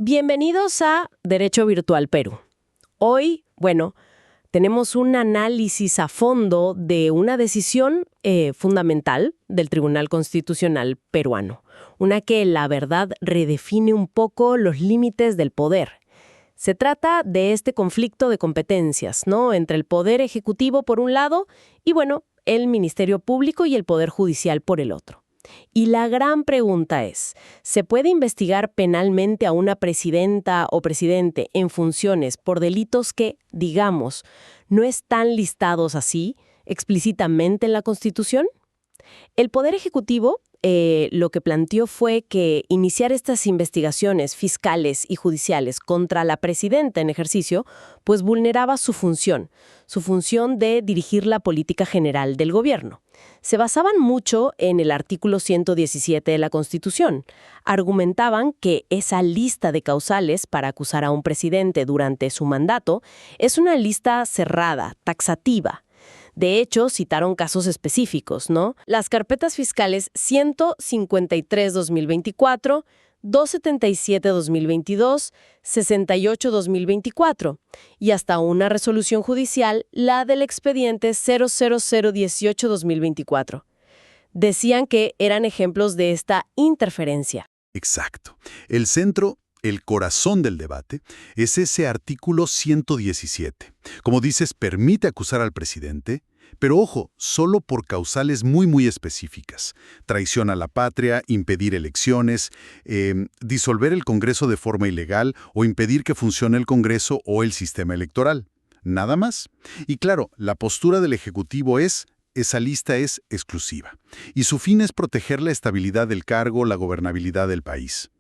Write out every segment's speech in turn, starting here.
Bienvenidos a Derecho Virtual Perú. Hoy, tenemos un análisis a fondo de una decisión fundamental del Tribunal Constitucional peruano, una que, la verdad, redefine un poco los límites del poder. Se trata de este conflicto de competencias, ¿no?, entre el Poder Ejecutivo por un lado y, el Ministerio Público y el Poder Judicial por el otro. Y la gran pregunta es, ¿se puede investigar penalmente a una presidenta o presidente en funciones por delitos que, digamos, no están listados así explícitamente en la Constitución? El Poder Ejecutivo lo que planteó fue que iniciar estas investigaciones fiscales y judiciales contra la presidenta en ejercicio, pues vulneraba su función de dirigir la política general del gobierno. Se basaban mucho en el artículo 117 de la Constitución. Argumentaban que esa lista de causales para acusar a un presidente durante su mandato es una lista cerrada, taxativa. De hecho, citaron casos específicos, ¿no? Las carpetas fiscales 153-2024, 277-2022, 68-2024 y hasta una resolución judicial, la del expediente 00018-2024. Decían que eran ejemplos de esta interferencia. Exacto. El centro, el corazón del debate, es ese artículo 117. Como dices, permite acusar al presidente, pero ojo, solo por causales muy específicas. Traición a la patria, impedir elecciones, disolver el Congreso de forma ilegal o impedir que funcione el Congreso o el sistema electoral. Nada más. Y claro, la postura del Ejecutivo esa lista es exclusiva. Y su fin es proteger la estabilidad del cargo, la gobernabilidad del país.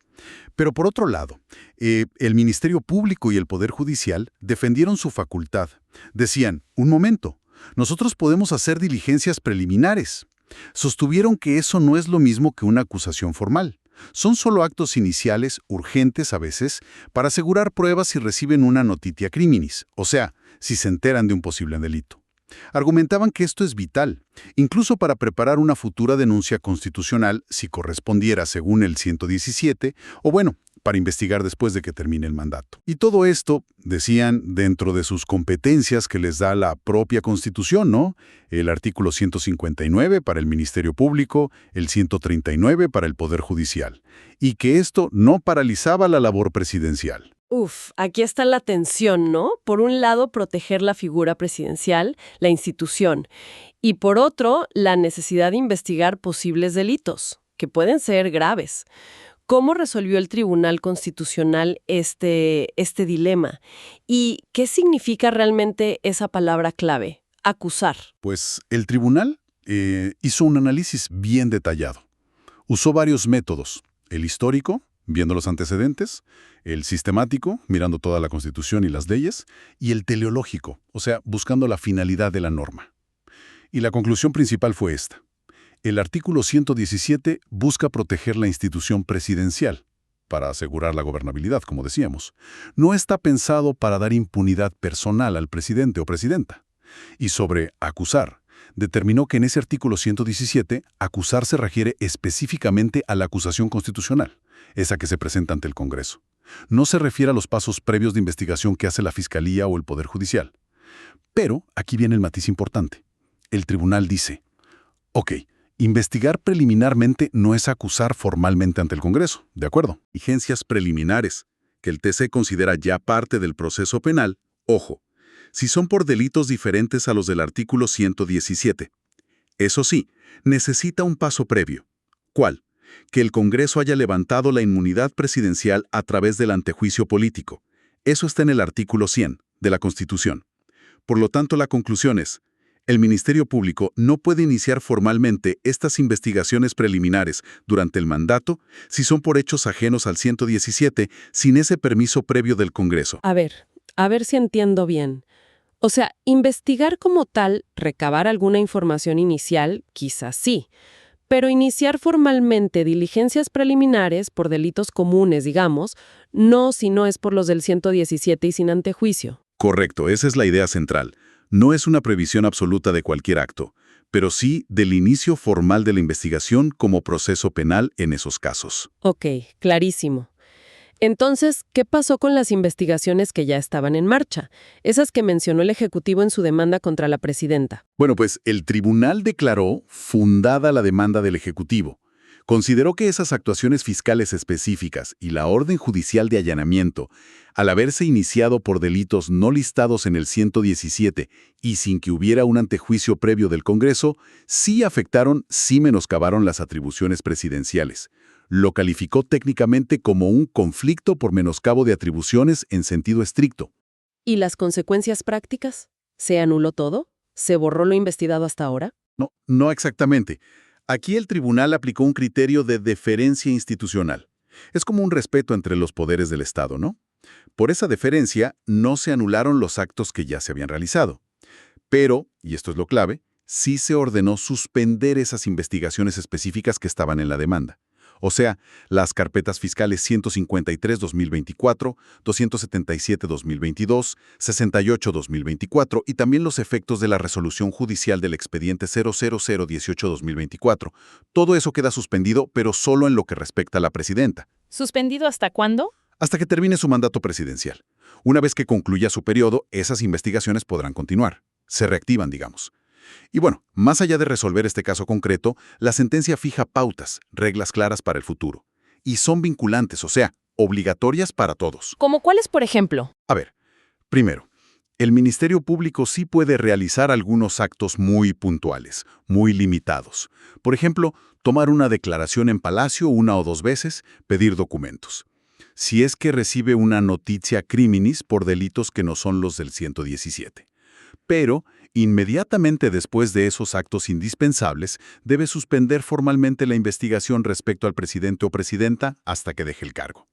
Pero por otro lado, el Ministerio Público y el Poder Judicial defendieron su facultad. Decían, un momento, nosotros podemos hacer diligencias preliminares. Sostuvieron que eso no es lo mismo que una acusación formal. Son solo actos iniciales, urgentes a veces, para asegurar pruebas si reciben una notitia criminis, o sea, si se enteran de un posible delito. Argumentaban que esto es vital, incluso para preparar una futura denuncia constitucional si correspondiera según el 117, o para investigar después de que termine el mandato. Y todo esto, decían, dentro de sus competencias que les da la propia Constitución, ¿no? El artículo 159 para el Ministerio Público, el 139 para el Poder Judicial, y que esto no paralizaba la labor presidencial. Aquí está la tensión, ¿no? Por un lado, proteger la figura presidencial, la institución, y por otro, la necesidad de investigar posibles delitos, que pueden ser graves. ¿Cómo resolvió el Tribunal Constitucional este dilema? ¿Y qué significa realmente esa palabra clave, acusar? Pues el tribunal hizo un análisis bien detallado. Usó varios métodos, el histórico, viendo los antecedentes, el sistemático, mirando toda la Constitución y las leyes, y el teleológico, o sea, buscando la finalidad de la norma. Y la conclusión principal fue esta. El artículo 117 busca proteger la institución presidencial, para asegurar la gobernabilidad, como decíamos. No está pensado para dar impunidad personal al presidente o presidenta. Y sobre acusar, determinó que en ese artículo 117, acusar se refiere específicamente a la acusación constitucional, esa que se presenta ante el Congreso. No se refiere a los pasos previos de investigación que hace la Fiscalía o el Poder Judicial. Pero aquí viene el matiz importante. El tribunal dice, investigar preliminarmente no es acusar formalmente ante el Congreso, ¿de acuerdo? Diligencias preliminares, que el TC considera ya parte del proceso penal, ojo, si son por delitos diferentes a los del artículo 117. Eso sí, necesita un paso previo. ¿Cuál? Que el Congreso haya levantado la inmunidad presidencial a través del antejuicio político. Eso está en el artículo 100 de la Constitución. Por lo tanto, la conclusión es, el Ministerio Público no puede iniciar formalmente estas investigaciones preliminares durante el mandato si son por hechos ajenos al 117 sin ese permiso previo del Congreso. A ver si entiendo bien. O sea, investigar como tal, recabar alguna información inicial, quizás sí. Pero iniciar formalmente diligencias preliminares por delitos comunes, digamos, no si no es por los del 117 y sin antejuicio. Correcto, esa es la idea central. No es una previsión absoluta de cualquier acto, pero sí del inicio formal de la investigación como proceso penal en esos casos. Ok, clarísimo. Entonces, ¿qué pasó con las investigaciones que ya estaban en marcha? Esas que mencionó el Ejecutivo en su demanda contra la presidenta. Bueno, pues el tribunal declaró fundada la demanda del Ejecutivo. Consideró que esas actuaciones fiscales específicas y la orden judicial de allanamiento, al haberse iniciado por delitos no listados en el 117 y sin que hubiera un antejuicio previo del Congreso, sí afectaron, sí menoscabaron las atribuciones presidenciales. Lo calificó técnicamente como un conflicto por menoscabo de atribuciones en sentido estricto. ¿Y las consecuencias prácticas? ¿Se anuló todo? ¿Se borró lo investigado hasta ahora? No, no exactamente. Aquí el tribunal aplicó un criterio de deferencia institucional. Es como un respeto entre los poderes del Estado, ¿no? Por esa deferencia no se anularon los actos que ya se habían realizado. Pero, y esto es lo clave, sí se ordenó suspender esas investigaciones específicas que estaban en la demanda. O sea, las carpetas fiscales 153-2024, 277-2022, 68-2024 y también los efectos de la resolución judicial del expediente 00018-2024. Todo eso queda suspendido, pero solo en lo que respecta a la presidenta. ¿Suspendido hasta cuándo? Hasta que termine su mandato presidencial. Una vez que concluya su periodo, esas investigaciones podrán continuar. Se reactivan, digamos. Y bueno, más allá de resolver este caso concreto, la sentencia fija pautas, reglas claras para el futuro. Y son vinculantes, o sea, obligatorias para todos. ¿Cómo cuáles, por ejemplo? A ver, primero, el Ministerio Público sí puede realizar algunos actos muy puntuales, muy limitados. Por ejemplo, tomar una declaración en Palacio una o dos veces, pedir documentos. Si es que recibe una noticia criminis por delitos que no son los del 117. Pero, inmediatamente después de esos actos indispensables, debe suspender formalmente la investigación respecto al presidente o presidenta hasta que deje el cargo.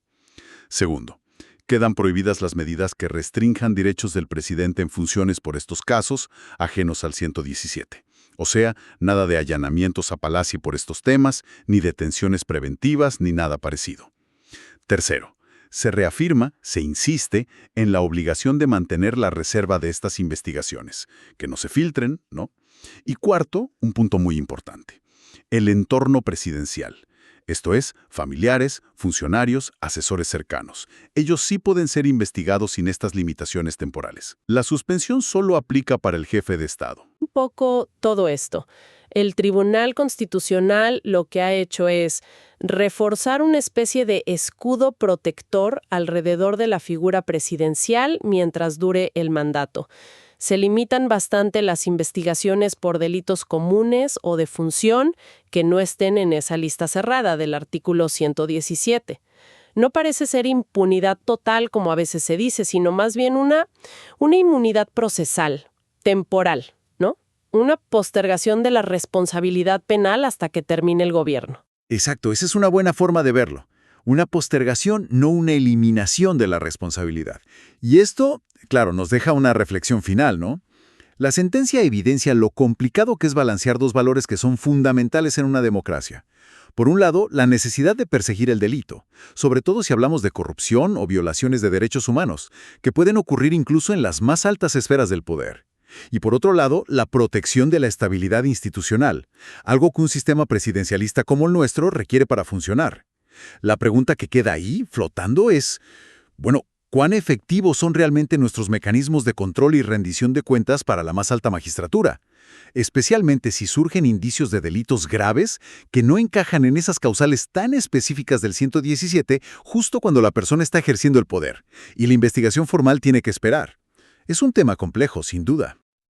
Segundo, quedan prohibidas las medidas que restrinjan derechos del presidente en funciones por estos casos, ajenos al 117. O sea, nada de allanamientos a Palacio por estos temas, ni detenciones preventivas, ni nada parecido. Tercero, se reafirma, se insiste, en la obligación de mantener la reserva de estas investigaciones, que no se filtren, ¿no? Y cuarto, un punto muy importante, el entorno presidencial. Esto es, familiares, funcionarios, asesores cercanos. Ellos sí pueden ser investigados sin estas limitaciones temporales. La suspensión solo aplica para el jefe de Estado. Un poco todo esto. El Tribunal Constitucional lo que ha hecho es reforzar una especie de escudo protector alrededor de la figura presidencial mientras dure el mandato. Se limitan bastante las investigaciones por delitos comunes o de función que no estén en esa lista cerrada del artículo 117. No parece ser impunidad total como a veces se dice, sino más bien una inmunidad procesal, temporal, ¿no? Una postergación de la responsabilidad penal hasta que termine el gobierno. Exacto, esa es una buena forma de verlo. Una postergación, no una eliminación de la responsabilidad. Y esto, claro, nos deja una reflexión final, ¿no? La sentencia evidencia lo complicado que es balancear dos valores que son fundamentales en una democracia. Por un lado, la necesidad de perseguir el delito, sobre todo si hablamos de corrupción o violaciones de derechos humanos, que pueden ocurrir incluso en las más altas esferas del poder. Y por otro lado, la protección de la estabilidad institucional, algo que un sistema presidencialista como el nuestro requiere para funcionar. La pregunta que queda ahí, flotando, es, bueno, ¿cuán efectivos son realmente nuestros mecanismos de control y rendición de cuentas para la más alta magistratura? Especialmente si surgen indicios de delitos graves que no encajan en esas causales tan específicas del 117 justo cuando la persona está ejerciendo el poder, y la investigación formal tiene que esperar. Es un tema complejo, sin duda.